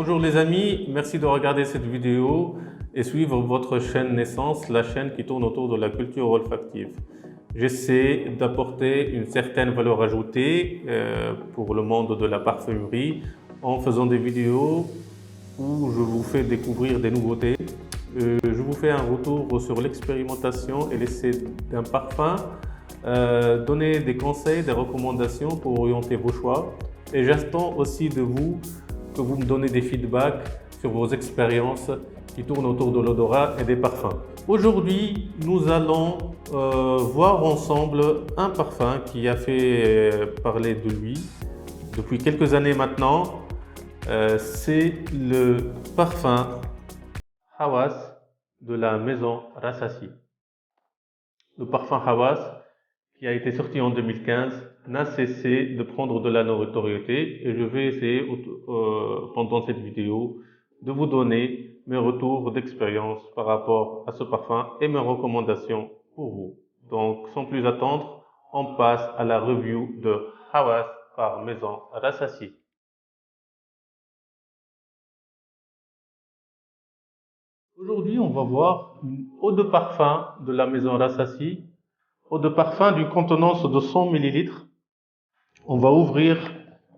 Bonjour les amis, merci de regarder cette vidéo et suivre votre chaîne Naissance, la chaîne qui tourne autour de la culture olfactive. J'essaie d'apporter une certaine valeur ajoutée pour le monde de la parfumerie en faisant des vidéos où je vous fais découvrir des nouveautés. Je vous fais un retour sur l'expérimentation et l'essai d'un parfum, donner des conseils, des recommandations pour orienter vos choix. Et j'attends aussi de vous que vous me donnez des feedbacks sur vos expériences qui tournent autour de l'odorat et des parfums. Aujourd'hui, nous allons voir ensemble un parfum qui a fait parler de lui depuis quelques années maintenant. C'est le parfum Hawas de la maison Rassasi. Le parfum Hawas, qui a été sorti en 2015, n'a cessé de prendre de la notoriété et je vais essayer pendant cette vidéo de vous donner mes retours d'expérience par rapport à ce parfum et mes recommandations pour vous. Donc sans plus attendre, on passe à la review de Hawas par maison Rassasi. Aujourd'hui, on va voir une eau de parfum de la maison Rassasi, eau de parfum d'une contenance de 100 ml. On va ouvrir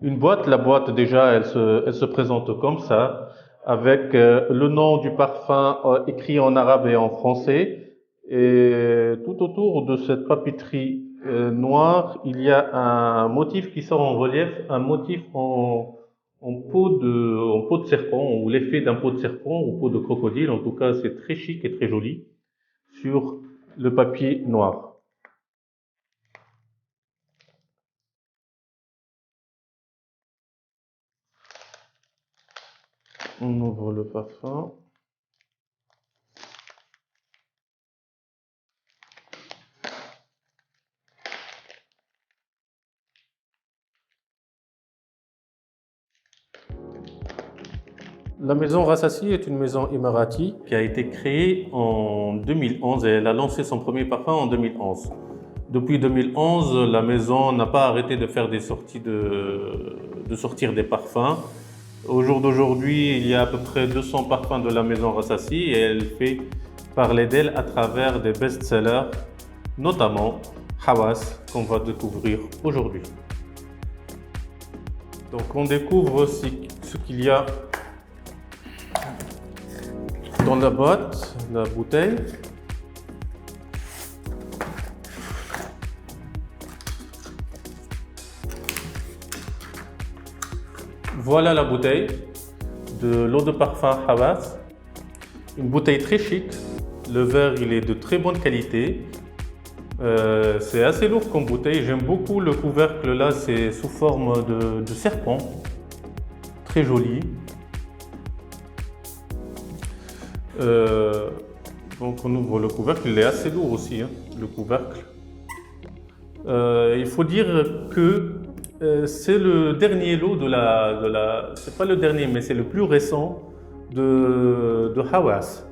une boîte. La boîte, déjà, elle se présente comme ça, avec le nom du parfum écrit en arabe et en français. Et tout autour de cette papeterie noire, il y a un motif qui sort en relief, un motif en peau de serpent, ou l'effet d'un pot de serpent ou peau de crocodile. En tout cas, c'est très chic et très joli sur le papier noir. On ouvre le parfum. La maison Rassasi est une maison émirati qui a été créée en 2011 et elle a lancé son premier parfum en 2011. Depuis 2011, la maison n'a pas arrêté de faire des sorties de sortir des parfums. Au jour d'aujourd'hui, il y a à peu près 200 parfums de la maison Rassasi et elle fait parler d'elle à travers des best-sellers, notamment Hawas, qu'on va découvrir aujourd'hui. Donc on découvre ce qu'il y a dans la boîte, la bouteille. Voilà la bouteille de l'eau de parfum Hawas. Une bouteille très chic. Le verre, il est de très bonne qualité. C'est assez lourd comme bouteille. J'aime beaucoup le couvercle là, c'est sous forme de serpent. Très joli. Donc on ouvre le couvercle, il est assez lourd aussi, hein, le couvercle. Il faut dire que c'est le dernier lot c'est pas le dernier, mais c'est le plus récent de Hawas.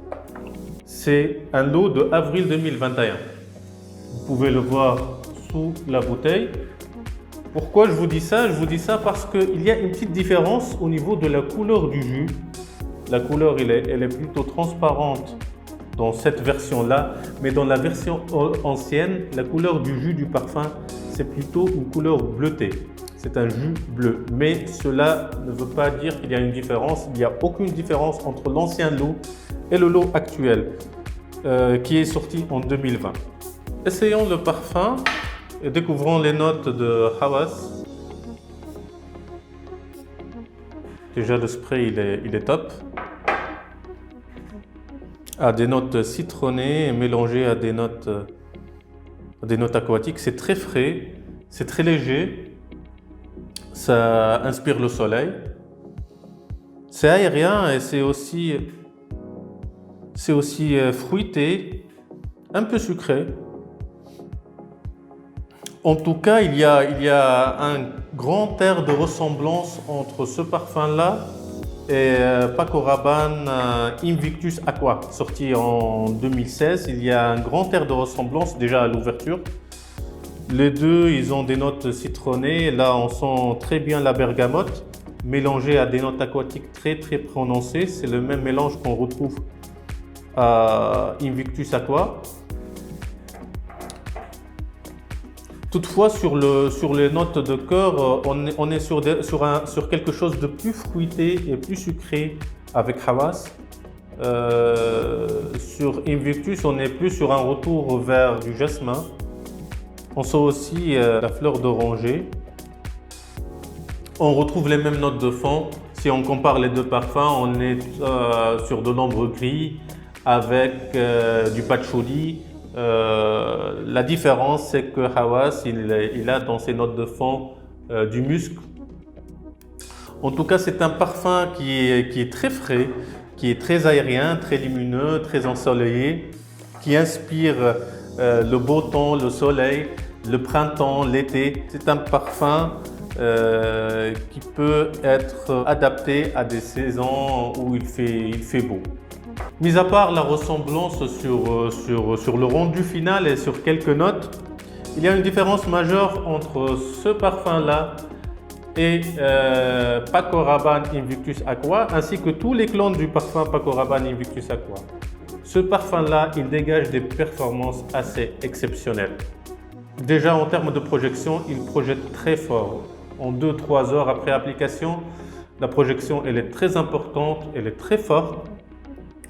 C'est un lot de avril 2021. Vous pouvez le voir sous la bouteille. Pourquoi je vous dis ça? Je vous dis ça parce qu'il y a une petite différence au niveau de la couleur du jus. La couleur, elle est plutôt transparente dans cette version-là, mais dans la version ancienne, la couleur du jus du parfum, c'est plutôt une couleur bleutée. C'est un jus bleu. Mais cela ne veut pas dire qu'il y a une différence. Il n'y a aucune différence entre l'ancien lot et le lot actuel qui est sorti en 2020. Essayons le parfum et découvrons les notes de Hawas. Déjà, le spray, il est top. À des notes citronnées mélangées à des notes aquatiques. C'est très frais, c'est très léger. Ça inspire le soleil. C'est aérien et c'est aussi fruité, un peu sucré. En tout cas, il y a un grand air de ressemblance entre ce parfum-là et Paco Rabanne Invictus Aqua, sorti en 2016. Il y a un grand air de ressemblance déjà à l'ouverture. Les deux, ils ont des notes citronnées. Là, on sent très bien la bergamote. mélangé à des notes aquatiques très prononcées. C'est le même mélange qu'on retrouve à Invictus Aqua. Toutefois, sur les notes de cœur, on est sur quelque chose de plus fruité et plus sucré avec Hawas. Sur Invictus, on est plus sur un retour vers du jasmin. On sent aussi la fleur d'oranger. On retrouve les mêmes notes de fond. Si on compare les deux parfums, on est sur de l'ambre gris avec du patchouli. La différence, c'est que Hawas, il a dans ses notes de fond du musc. En tout cas, c'est un parfum qui est très frais, qui est très aérien, très lumineux, très ensoleillé, qui inspire le beau temps, le soleil, le printemps, l'été. C'est un parfum qui peut être adapté à des saisons où il fait beau. Mis à part la ressemblance sur le rendu final et sur quelques notes, il y a une différence majeure entre ce parfum-là et Paco Rabanne Invictus Aqua, ainsi que tous les clones du parfum Paco Rabanne Invictus Aqua. Ce parfum-là, il dégage des performances assez exceptionnelles. Déjà en termes de projection, il projette très fort. En 2-3 heures après application, la projection elle est très importante, elle est très forte.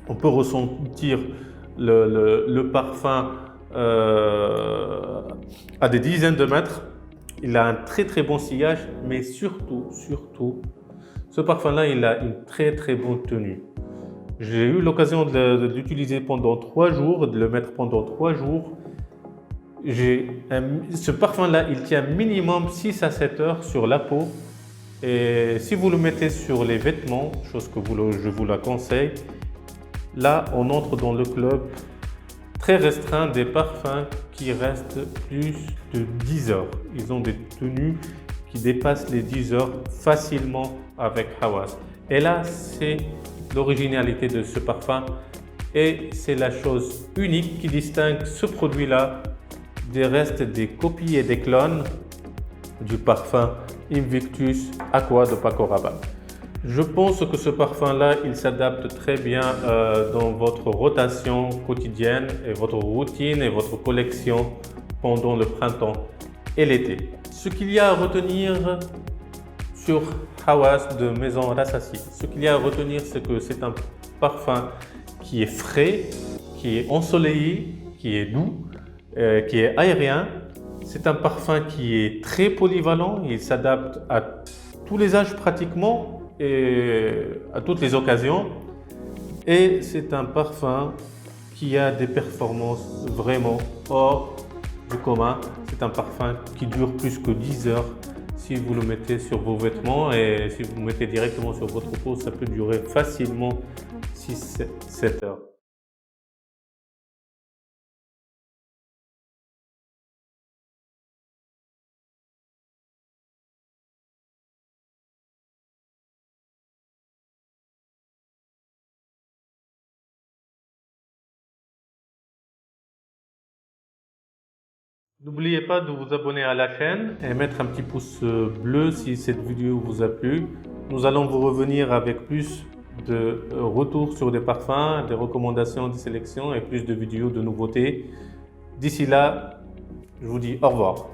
On peut ressentir le parfum à des dizaines de mètres. Il a un très bon sillage, mais surtout, ce parfum-là, il a une très bonne tenue. J'ai eu l'occasion de l'utiliser pendant 3 jours, de le mettre pendant 3 jours. Ce parfum-là, il tient minimum 6 à 7 heures sur la peau. Et si vous le mettez sur les vêtements, chose que je vous la conseille, là, on entre dans le club très restreint des parfums qui restent plus de 10 heures. Ils ont des tenues qui dépassent les 10 heures facilement avec Hawas. Et là, c'est l'originalité de ce parfum et c'est la chose unique qui distingue ce produit-là des restes des copies et des clones du parfum Invictus Aqua de Paco Rabanne. Je pense que ce parfum-là, il s'adapte très bien dans votre rotation quotidienne et votre routine et votre collection pendant le printemps et l'été. Ce qu'il y a à retenir sur Hawas de Maison Rassassi, c'est que c'est un parfum qui est frais, qui est ensoleillé, qui est doux, qui est aérien. C'est un parfum qui est très polyvalent, il s'adapte à tous les âges pratiquement et à toutes les occasions. Et c'est un parfum qui a des performances vraiment hors du commun. C'est un parfum qui dure plus que 10 heures si vous le mettez sur vos vêtements et si vous le mettez directement sur votre peau, ça peut durer facilement 6-7 heures. N'oubliez pas de vous abonner à la chaîne et mettre un petit pouce bleu si cette vidéo vous a plu. Nous allons vous revenir avec plus de retours sur des parfums, des recommandations, des sélections et plus de vidéos de nouveautés. D'ici là, je vous dis au revoir.